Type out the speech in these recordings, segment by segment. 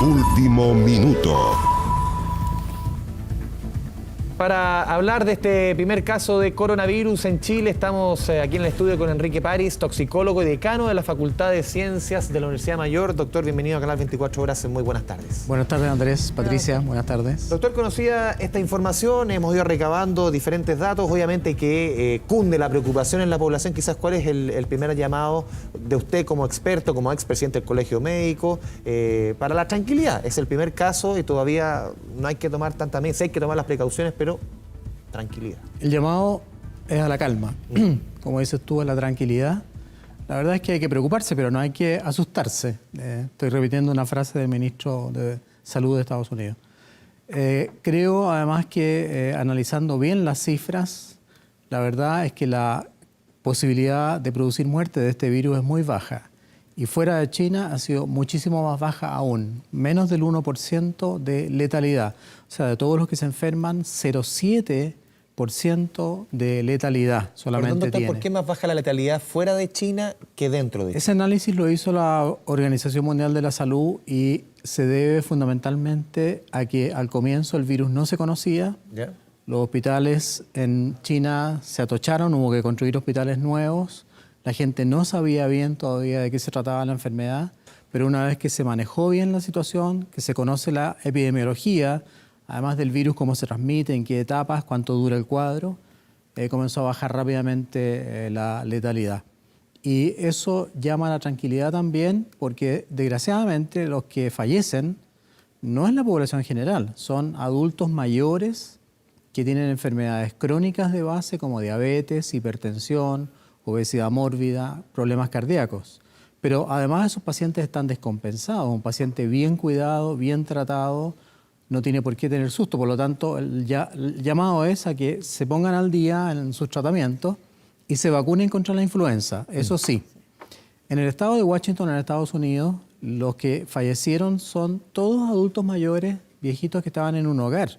Último minuto. Para hablar de este primer caso de coronavirus en Chile, estamos aquí en el estudio con Enrique París, toxicólogo y decano de la Facultad de Ciencias de la Universidad Mayor. Doctor, bienvenido a Canal 24 Horas. Muy buenas tardes. Buenas tardes, Andrés. Patricia, buenas tardes. Doctor, conocida esta información, hemos ido recabando diferentes datos, obviamente que cunde la preocupación en la población. Quizás, ¿cuál es el primer llamado de usted como experto, como expresidente del Colegio Médico, para la tranquilidad? Es el primer caso y todavía no hay que tomar tanta medidas, hay que tomar las precauciones, pero tranquilidad. El llamado es a la calma. Como dices tú, a la tranquilidad. La verdad es que hay que preocuparse, pero no hay que asustarse. Estoy repitiendo una frase del ministro de Salud de Estados Unidos. Creo, además, que analizando bien las cifras, la verdad es que la posibilidad de producir muerte de este virus es muy baja. Y fuera de China ha sido muchísimo más baja aún, menos del 1% de letalidad. O sea, de todos los que se enferman, 0,7% de letalidad solamente Perdón, doctor, tiene. ¿por qué más baja la letalidad fuera de China que dentro de China? Ese análisis lo hizo la Organización Mundial de la Salud y se debe fundamentalmente a que al comienzo el virus no se conocía. ¿Ya? Los hospitales en China se atocharon, hubo que construir hospitales nuevos. La gente no sabía bien todavía de qué se trataba la enfermedad, pero una vez que se manejó bien la situación, que se conoce la epidemiología, además del virus, cómo se transmite, en qué etapas, cuánto dura el cuadro, comenzó a bajar rápidamente la letalidad. Y eso llama a la tranquilidad también, porque desgraciadamente los que fallecen no es la población general, son adultos mayores que tienen enfermedades crónicas de base como diabetes, hipertensión, obesidad mórbida, problemas cardíacos. Pero además esos pacientes están descompensados. Un paciente bien cuidado, bien tratado, no tiene por qué tener susto. Por lo tanto, el llamado es a que se pongan al día en sus tratamientos y se vacunen contra la influenza. Eso sí, en el estado de Washington, en Estados Unidos, los que fallecieron son todos adultos mayores, viejitos que estaban en un hogar.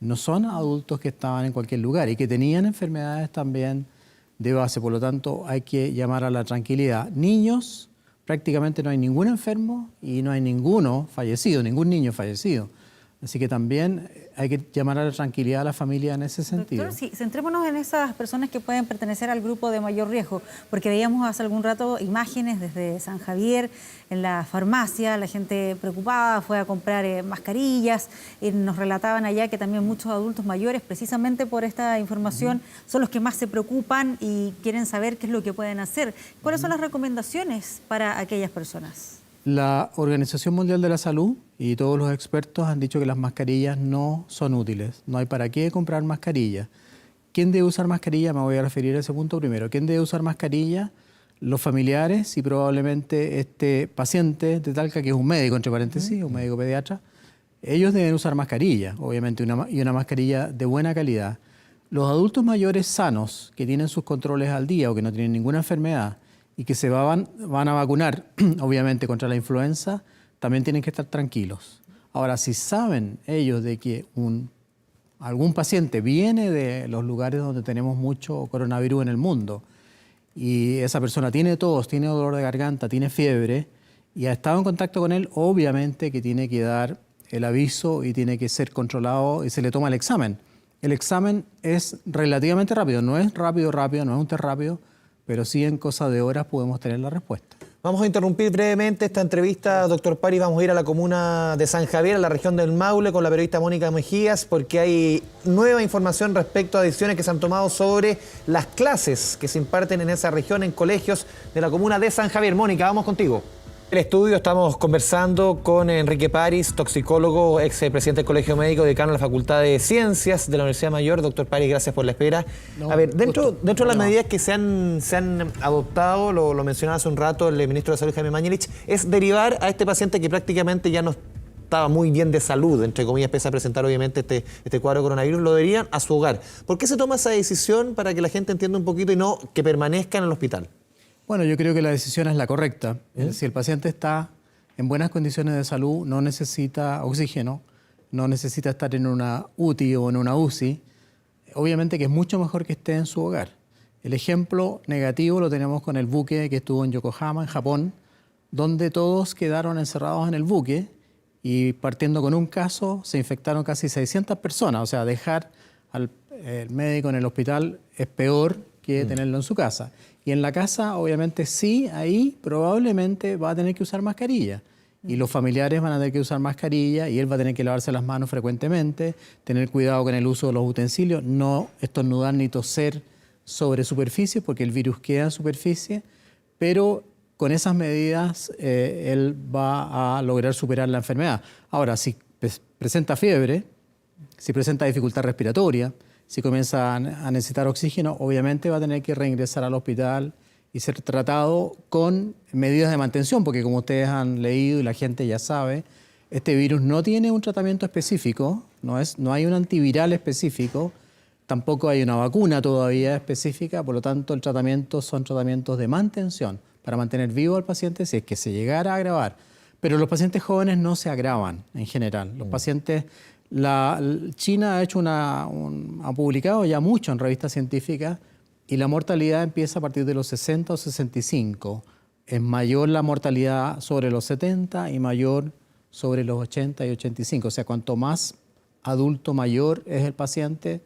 No son adultos que estaban en cualquier lugar y que tenían enfermedades también de base. Por lo tanto, hay que llamar a la tranquilidad. Niños, prácticamente no hay ningún enfermo y no hay ninguno fallecido, ningún niño fallecido. Así que también hay que llamar a la tranquilidad a la familia en ese sentido. Doctor, sí, centrémonos en esas personas que pueden pertenecer al grupo de mayor riesgo, porque veíamos hace algún rato imágenes desde San Javier, en la farmacia, la gente preocupada fue a comprar mascarillas, y nos relataban allá que también muchos adultos mayores, precisamente por esta información, son los que más se preocupan y quieren saber qué es lo que pueden hacer. ¿Cuáles son las recomendaciones para aquellas personas? La Organización Mundial de la Salud y todos los expertos han dicho que las mascarillas no son útiles. No hay para qué comprar mascarillas. ¿Quién debe usar mascarilla? Me voy a referir a ese punto primero. ¿Quién debe usar mascarilla? Los familiares y probablemente este paciente de Talca, que es un médico, entre paréntesis, un médico pediatra, ellos deben usar mascarilla, obviamente, una mascarilla de buena calidad. Los adultos mayores sanos, que tienen sus controles al día o que no tienen ninguna enfermedad, y que se van a vacunar, obviamente, contra la influenza, también tienen que estar tranquilos. Ahora, si saben ellos de que algún paciente viene de los lugares donde tenemos mucho coronavirus en el mundo y esa persona tiene tos, tiene dolor de garganta, tiene fiebre y ha estado en contacto con él, obviamente que tiene que dar el aviso y tiene que ser controlado y se le toma el examen. El examen es relativamente rápido, no es rápido, no es un test rápido, pero sí en cosa de horas podemos tener la respuesta. Vamos a interrumpir brevemente esta entrevista, doctor París. Vamos a ir a la comuna de San Javier, a la región del Maule, con la periodista Mónica Mejías, porque hay nueva información respecto a decisiones que se han tomado sobre las clases que se imparten en esa región, en colegios de la comuna de San Javier. Mónica, vamos contigo. En el estudio estamos conversando con Enrique París, toxicólogo, ex presidente del Colegio Médico, decano de la Facultad de Ciencias de la Universidad Mayor. Doctor París, gracias por la espera. A ver, dentro de las medidas que se han adoptado, lo mencionaba hace un rato el ministro de Salud, Jaime Mañalich, es derivar a este paciente que prácticamente ya no estaba muy bien de salud, entre comillas, pese a presentar obviamente este cuadro de coronavirus, lo derivan a su hogar. ¿Por qué se toma esa decisión para que la gente entienda un poquito y no que permanezca en el hospital? Bueno, yo creo que la decisión es la correcta. Si el paciente está en buenas condiciones de salud, no necesita oxígeno, no necesita estar en una UTI o en una UCI, obviamente que es mucho mejor que esté en su hogar. El ejemplo negativo lo tenemos con el buque que estuvo en Yokohama, en Japón, donde todos quedaron encerrados en el buque y partiendo con un caso se infectaron casi 600 personas. O sea, dejar al médico en el hospital es peor que tenerlo en su casa. Y en la casa, obviamente sí, ahí probablemente va a tener que usar mascarilla. Y los familiares van a tener que usar mascarilla y él va a tener que lavarse las manos frecuentemente, tener cuidado con el uso de los utensilios, no estornudar ni toser sobre superficies porque el virus queda en superficie, pero con esas medidas él va a lograr superar la enfermedad. Ahora, si presenta fiebre, si presenta dificultad respiratoria, si comienza a necesitar oxígeno, obviamente va a tener que reingresar al hospital y ser tratado con medidas de mantención, porque como ustedes han leído y la gente ya sabe, este virus no tiene un tratamiento específico, no hay un antiviral específico, tampoco hay una vacuna todavía específica, por lo tanto el tratamiento son tratamientos de mantención para mantener vivo al paciente si es que se llegara a agravar. Pero los pacientes jóvenes no se agravan en general. Los pacientes, China ha publicado ya mucho en revistas científicas y la mortalidad empieza a partir de los 60 o 65. Es mayor la mortalidad sobre los 70 y mayor sobre los 80 y 85. O sea, cuanto más adulto mayor es el paciente,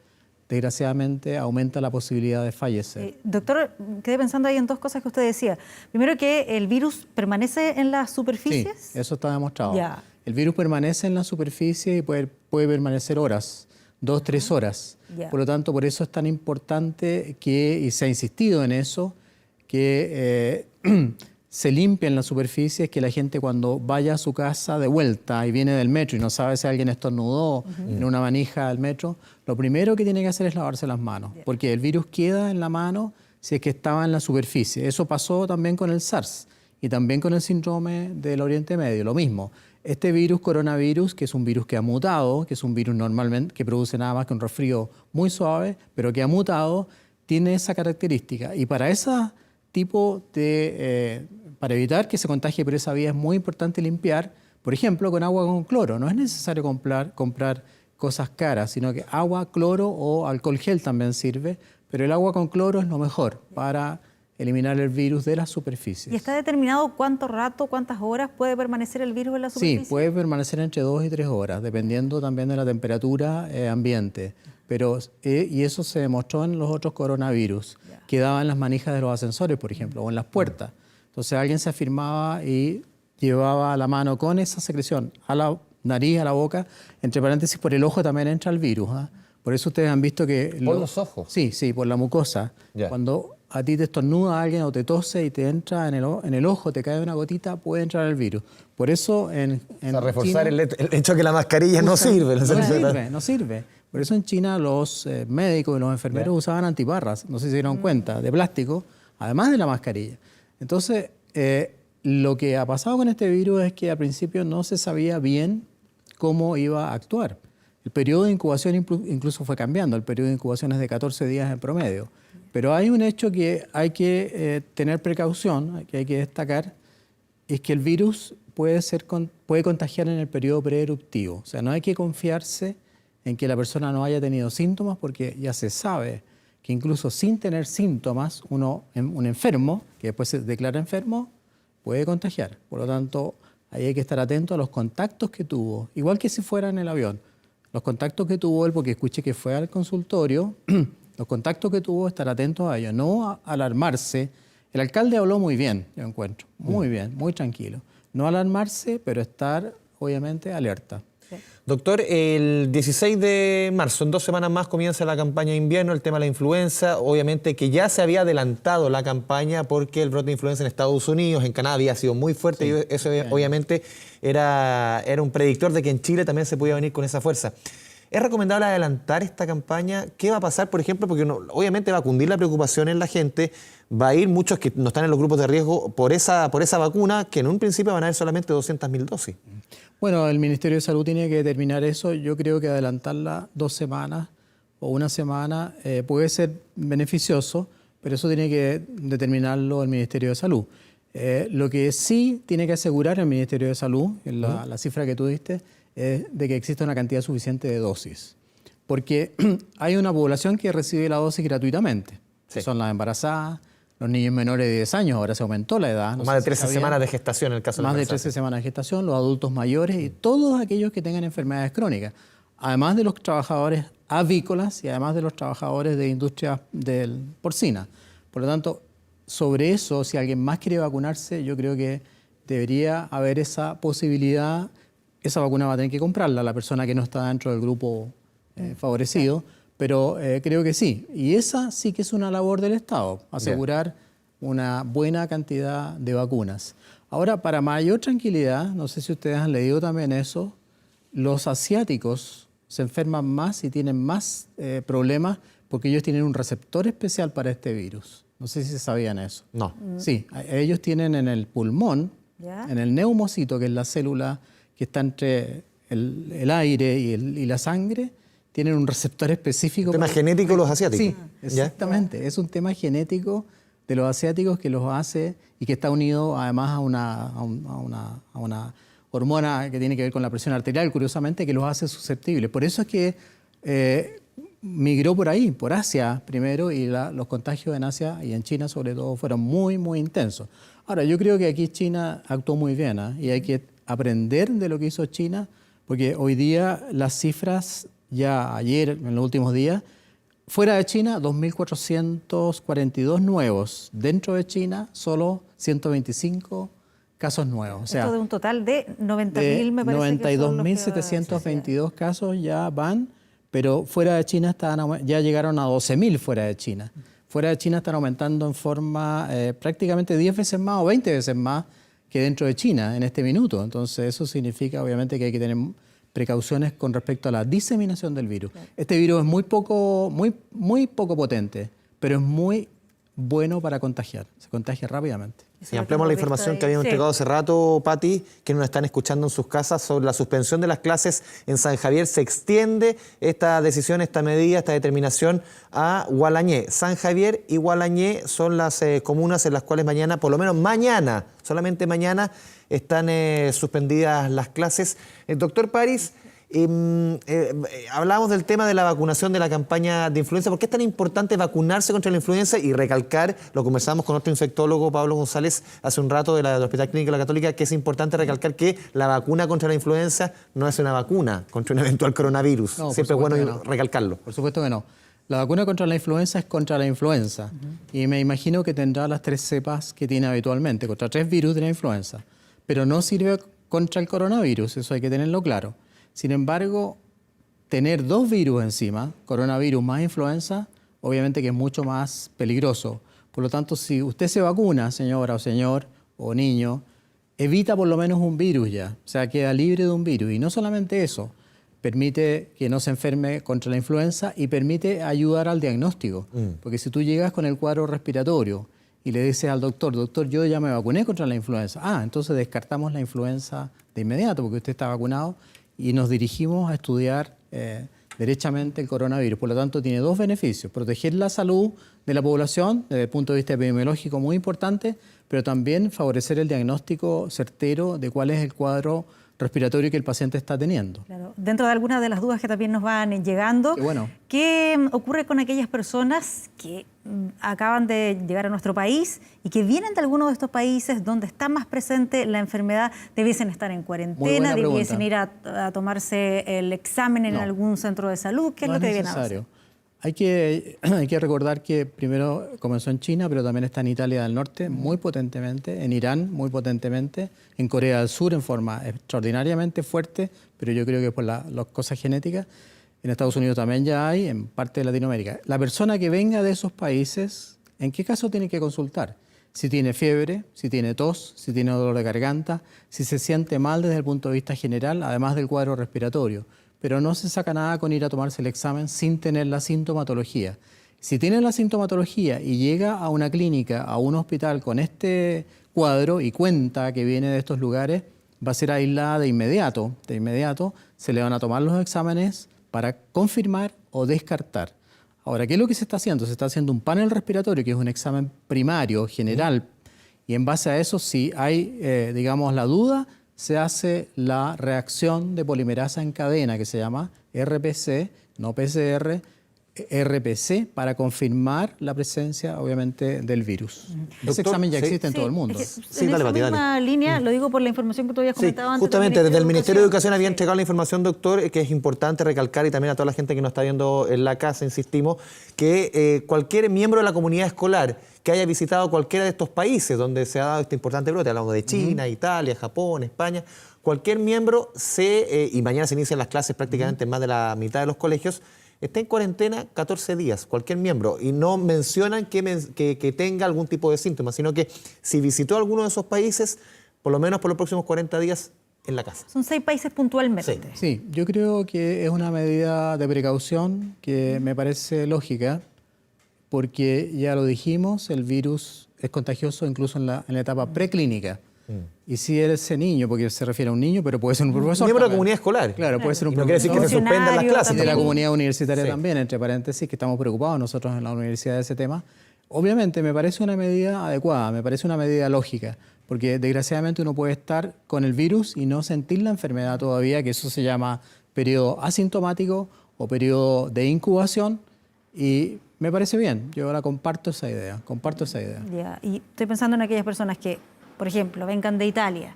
desgraciadamente aumenta la posibilidad de fallecer. Doctor, quedé pensando ahí en dos cosas que usted decía. Primero, que el virus permanece en las superficies. Sí, eso está demostrado. Ya. El virus permanece en la superficie y puede permanecer horas, 2, 3 horas. Ya. Por lo tanto, por eso es tan importante y se ha insistido en eso, que se limpien las superficies, que la gente cuando vaya a su casa de vuelta y viene del metro y no sabe si alguien estornudó en una manija del metro, lo primero que tiene que hacer es lavarse las manos, porque el virus queda en la mano si es que estaba en la superficie. Eso pasó también con el SARS y también con el síndrome del Oriente Medio, lo mismo. Este virus, coronavirus, que es un virus que ha mutado, que es un virus normalmente que produce nada más que un resfrío muy suave, pero que ha mutado, tiene esa característica. Y para ese tipo de... para evitar que se contagie por esa vía es muy importante limpiar, por ejemplo, con agua con cloro. No es necesario comprar cosas caras, sino que agua, cloro o alcohol gel también sirve, pero el agua con cloro es lo mejor para eliminar el virus de las superficies. ¿Y está determinado cuánto rato, cuántas horas puede permanecer el virus en la superficie? Sí, puede permanecer entre 2 y 3 horas, dependiendo también de la temperatura ambiente. Pero, y eso se demostró en los otros coronavirus, quedaban en las manijas de los ascensores, por ejemplo, o en las puertas. Entonces alguien se afirmaba y llevaba la mano con esa secreción a la nariz, a la boca, entre paréntesis, por el ojo también entra el virus. Por eso ustedes han visto que... ¿Por los ojos? Sí, por la mucosa. Ya. Cuando a ti te estornuda alguien o te tose y te entra en el ojo, te cae una gotita, puede entrar el virus. Por eso o sea, reforzar China, el hecho que la mascarilla no sirve. No sirve. Por eso en China los médicos y los enfermeros usaban antiparras, no sé si se dieron cuenta, de plástico, además de la mascarilla. Entonces, lo que ha pasado con este virus es que al principio no se sabía bien cómo iba a actuar. El periodo de incubación incluso fue cambiando, el periodo de incubación es de 14 días en promedio. Pero hay un hecho que hay que tener precaución, que hay que destacar, es que el virus puede contagiar en el periodo preeruptivo. O sea, no hay que confiarse en que la persona no haya tenido síntomas, porque ya se sabe que incluso sin tener síntomas, un enfermo, que después se declara enfermo, puede contagiar. Por lo tanto, ahí hay que estar atento a los contactos que tuvo, igual que si fuera en el avión. Los contactos que tuvo él, porque escuché que fue al consultorio, los contactos que tuvo, estar atentos a ellos, no alarmarse. El alcalde habló muy bien, yo encuentro, muy bien, muy tranquilo. No alarmarse, pero estar, obviamente, alerta. Doctor, el 16 de marzo, en 2 semanas más, comienza la campaña de invierno, el tema de la influenza. Obviamente que ya se había adelantado la campaña porque el brote de influenza en Estados Unidos, en Canadá, había sido muy fuerte y eso obviamente era un predictor de que en Chile también se podía venir con esa fuerza. ¿Es recomendable adelantar esta campaña? ¿Qué va a pasar, por ejemplo? Porque obviamente va a cundir la preocupación en la gente, va a ir muchos que no están en los grupos de riesgo por esa vacuna, que en un principio van a haber solamente 200.000 dosis. Bueno, el Ministerio de Salud tiene que determinar eso. Yo creo que adelantarla 2 semanas o 1 semana puede ser beneficioso, pero eso tiene que determinarlo el Ministerio de Salud. Lo que sí tiene que asegurar el Ministerio de Salud, la cifra que tú diste, es de que exista una cantidad suficiente de dosis. Porque hay una población que recibe la dosis gratuitamente. Sí. Son las embarazadas, los niños menores de 10 años, ahora se aumentó la edad. Más de 13 semanas de gestación en el caso de Más de 13 semanas de gestación, los adultos mayores y todos aquellos que tengan enfermedades crónicas. Además de los trabajadores avícolas y además de los trabajadores de industria porcina. Por lo tanto, sobre eso, si alguien más quiere vacunarse, yo creo que debería haber esa posibilidad. Esa vacuna va a tener que comprarla la persona que no está dentro del grupo favorecido, pero creo que sí. Y esa sí que es una labor del Estado, asegurar una buena cantidad de vacunas. Ahora, para mayor tranquilidad, no sé si ustedes han leído también eso, los asiáticos se enferman más y tienen más problemas porque ellos tienen un receptor especial para este virus. No sé si sabían eso. No. Sí, ellos tienen en el pulmón, en el neumocito, que es la célula que está entre el aire y la sangre, tienen un receptor específico. ¿Un tema genético los asiáticos? Sí, exactamente. Es un tema genético de los asiáticos que los hace y que está unido además a una hormona que tiene que ver con la presión arterial, curiosamente, que los hace susceptibles. Por eso es que migró por ahí, por Asia primero, y los contagios en Asia y en China sobre todo fueron muy, muy intensos. Ahora, yo creo que aquí China actuó muy bien, y hay que aprender de lo que hizo China, porque hoy día las cifras, ya ayer, en los últimos días, fuera de China, 2.442 nuevos. Dentro de China, solo 125 casos nuevos. O sea, esto de un total de 90.000, me parece. 92.722 casos ya van, pero fuera de China ya llegaron a 12.000 fuera de China. Fuera de China están aumentando en forma prácticamente 10 veces más o 20 veces más que dentro de China en este minuto. Entonces eso significa obviamente que hay que tener precauciones con respecto a la diseminación del virus. Claro. Este virus es muy poco potente, pero es muy bueno para contagiar. Se contagia rápidamente. Y ampliamos la información que habíamos entregado hace rato, Pati, que nos están escuchando en sus casas sobre la suspensión de las clases en San Javier. Se extiende esta decisión, esta medida, esta determinación a Gualañé. San Javier y Gualañé son las comunas en las cuales mañana, por lo menos mañana, solamente mañana, están suspendidas las clases. Doctor París, hablábamos del tema de la vacunación de la campaña de influenza. ¿Por qué es tan importante vacunarse contra la influenza? Y recalcar, lo conversábamos con nuestro infectólogo Pablo González hace un rato del Hospital Clínico de la Católica, que es importante recalcar que la vacuna contra la influenza no es una vacuna contra un eventual coronavirus. No, siempre es bueno recalcarlo. Por supuesto que no. La vacuna contra la influenza es contra la influenza. Y me imagino que tendrá las 3 cepas que tiene habitualmente, contra 3 virus de la influenza. Pero no sirve contra el coronavirus, eso hay que tenerlo claro. Sin embargo, tener 2 virus encima, coronavirus más influenza, obviamente que es mucho más peligroso. Por lo tanto, si usted se vacuna, señora o señor o niño, evita por lo menos un virus ya. O sea, queda libre de un virus. Y no solamente eso, permite que no se enferme contra la influenza y permite ayudar al diagnóstico. Porque si tú llegas con el cuadro respiratorio y le dices al doctor, yo ya me vacuné contra la influenza. Entonces descartamos la influenza de inmediato porque usted está vacunado. Y nos dirigimos a estudiar derechamente el coronavirus. Por lo tanto, tiene 2 beneficios. Proteger la salud de la población desde el punto de vista epidemiológico muy importante, pero también favorecer el diagnóstico certero de cuál es el cuadro respiratorio que el paciente está teniendo. Claro. Dentro de algunas de las dudas que también nos van llegando, ¿qué ocurre con aquellas personas que acaban de llegar a nuestro país y que vienen de alguno de estos países donde está más presente la enfermedad? ¿Debiesen estar en cuarentena? ¿Debiesen ir a tomarse el examen en algún centro de salud? ¿Qué es lo que deben hacer? Hay que recordar que primero comenzó en China, pero también está en Italia del Norte muy potentemente, en Irán muy potentemente, en Corea del Sur en forma extraordinariamente fuerte, pero yo creo que por las cosas genéticas. En Estados Unidos también ya hay, en parte de Latinoamérica. La persona que venga de esos países, ¿en qué caso tiene que consultar? Si tiene fiebre, si tiene tos, si tiene dolor de garganta, si se siente mal desde el punto de vista general, además del cuadro respiratorio. Pero no se saca nada con ir a tomarse el examen sin tener la sintomatología. Si tiene la sintomatología y llega a una clínica, a un hospital con este cuadro y cuenta que viene de estos lugares, va a ser aislada de inmediato. De inmediato se le van a tomar los exámenes para confirmar o descartar. Ahora, ¿qué es lo que se está haciendo? Se está haciendo un panel respiratorio, que es un examen primario, general, y en base a eso, si hay, digamos, la duda, se hace la reacción de polimerasa en cadena, que se llama RPC, no PCR, RPC para confirmar la presencia, obviamente, del virus. Ese Doctor, examen ya sí. existe en todo el mundo. Sí, en dale, esa Pati, dale. misma línea, lo digo por la información que tú habías Sí, comentado antes. justamente desde el Ministerio de Educación había Sí. entregado la información, doctor, que es importante recalcar, y también a toda la gente que nos está viendo en la casa, insistimos, que cualquier miembro de la comunidad escolar que haya visitado cualquiera de estos países donde se ha dado este importante brote, hablamos de China, Italia, Japón, España, cualquier miembro y mañana se inician las clases prácticamente en más de la mitad de los colegios, está en cuarentena 14 días, cualquier miembro, y no mencionan que tenga algún tipo de síntomas, sino que si visitó alguno de esos países, por lo menos por los próximos 40 días en la casa. Son 6 países puntualmente. Sí, yo creo que es una medida de precaución que me parece lógica, porque ya lo dijimos, el virus es contagioso incluso en la etapa preclínica. Y si eres ese niño, porque se refiere a un niño, pero puede ser un profesor. Miembro de la también. comunidad escolar. Claro, puede ser un Y no quiere decir que se profesor. suspendan las clases. Y de la tampoco. comunidad universitaria Sí. también, entre paréntesis, que estamos preocupados nosotros en la universidad de ese tema. Obviamente me parece una medida adecuada, me parece una medida lógica, porque desgraciadamente uno puede estar con el virus y no sentir la enfermedad todavía, que eso se llama periodo asintomático o periodo de incubación, y me parece bien, yo ahora comparto esa idea. Ya, y estoy pensando en aquellas personas que, por ejemplo, vengan de Italia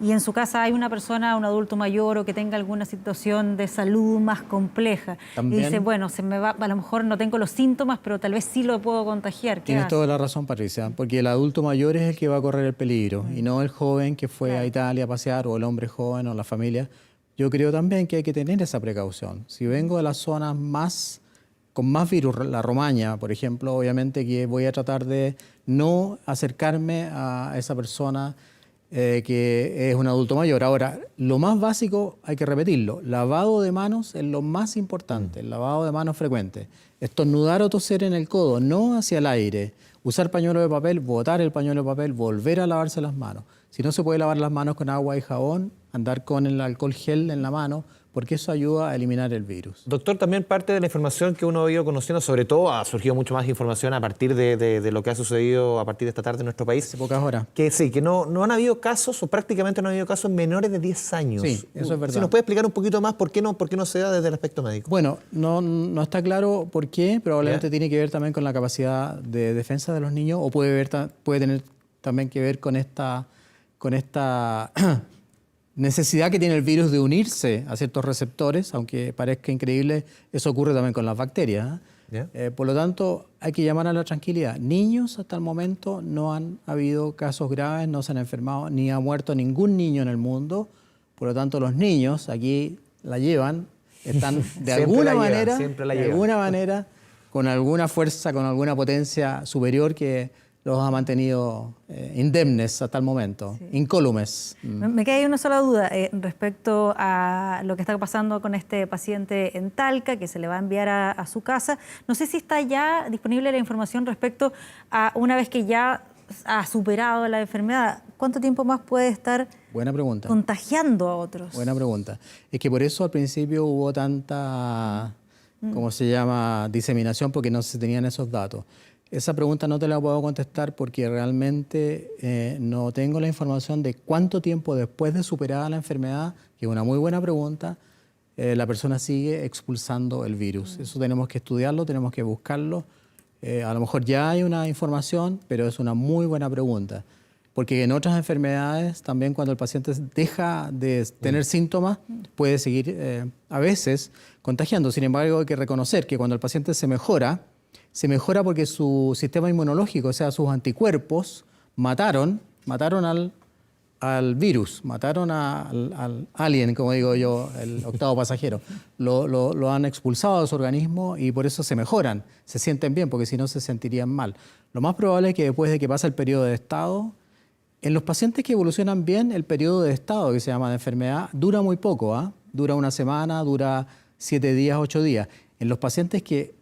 y en su casa hay una persona, un adulto mayor o que tenga alguna situación de salud más compleja. También. Y dice, bueno, se me va, a lo mejor no tengo los síntomas, pero tal vez sí lo puedo contagiar. ¿Qué Tienes hace? toda la razón, Patricia, porque el adulto mayor es el que va a correr el peligro y no el joven que fue Claro. a Italia a pasear o el hombre joven o la familia. Yo creo también que hay que tener esa precaución. Si vengo de las zonas con más virus, la Romaña, por ejemplo, obviamente que voy a tratar de no acercarme a esa persona que es un adulto mayor. Ahora, lo más básico hay que repetirlo. Lavado de manos es lo más importante, el lavado de manos frecuente. Estornudar o toser en el codo, no hacia el aire. Usar pañuelo de papel, botar el pañuelo de papel, volver a lavarse las manos. Si no se puede lavar las manos con agua y jabón, andar con el alcohol gel en la mano, porque eso ayuda a eliminar el virus. Doctor, también parte de la información que uno ha ido conociendo, sobre todo ha surgido mucho más información a partir de lo que ha sucedido a partir de esta tarde en nuestro país. Hace pocas horas. Que sí, que no han habido casos, o prácticamente no han habido casos menores de 10 años. Sí, eso es verdad. Si nos puede explicar un poquito más por qué no se da desde el aspecto médico. Bueno, no está claro por qué, probablemente tiene que ver también con la capacidad de defensa de los niños o puede tener también que ver con esta necesidad que tiene el virus de unirse a ciertos receptores, aunque parezca increíble, eso ocurre también con las bacterias. Por lo tanto, hay que llamar a la tranquilidad. Niños hasta el momento no han habido casos graves, no se han enfermado, ni ha muerto ningún niño en el mundo. Por lo tanto, los niños aquí la llevan, están de alguna manera, con alguna fuerza, con alguna potencia superior que los ha mantenido indemnes hasta el momento, incólumes. Me queda ahí una sola duda respecto a lo que está pasando con este paciente en Talca, que se le va a enviar a su casa. No sé si está ya disponible la información respecto a una vez que ya ha superado la enfermedad, ¿cuánto tiempo más puede estar Buena pregunta. contagiando a otros? Buena pregunta. Es que por eso al principio hubo tanta, ¿cómo se llama?, diseminación, porque no se tenían esos datos. Esa pregunta no te la puedo contestar porque realmente no tengo la información de cuánto tiempo después de superada la enfermedad, que es una muy buena pregunta, la persona sigue expulsando el virus. Eso tenemos que estudiarlo, tenemos que buscarlo. A lo mejor ya hay una información, pero es una muy buena pregunta. Porque en otras enfermedades también cuando el paciente deja de tener síntomas puede seguir a veces contagiando. Sin embargo, hay que reconocer que cuando el paciente se mejora porque su sistema inmunológico, o sea, sus anticuerpos, mataron al virus, mataron al alien, como digo yo, el octavo pasajero. Lo han expulsado de su organismo y por eso se mejoran, se sienten bien, porque si no se sentirían mal. Lo más probable es que después de que pasa el periodo de estado, en los pacientes que evolucionan bien, el periodo de estado, que se llama de enfermedad, dura muy poco, dura una semana, dura 7 días, 8 días. En los pacientes que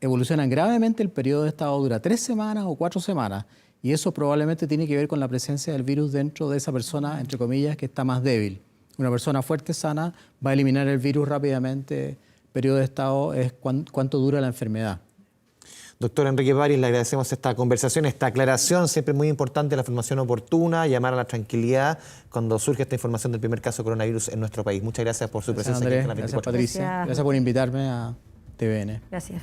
evolucionan gravemente, el periodo de estado dura 3 semanas o 4 semanas. Y eso probablemente tiene que ver con la presencia del virus dentro de esa persona, entre comillas, que está más débil. Una persona fuerte, sana, va a eliminar el virus rápidamente. El periodo de estado es cuánto dura la enfermedad. Doctor Enrique París, le agradecemos esta conversación, esta aclaración. Siempre es muy importante la información oportuna, llamar a la tranquilidad cuando surge esta información del primer caso de coronavirus en nuestro país. Muchas gracias por su presencia Andrés, aquí en la 24. gracias Patricia, gracias por invitarme a TVN. Gracias.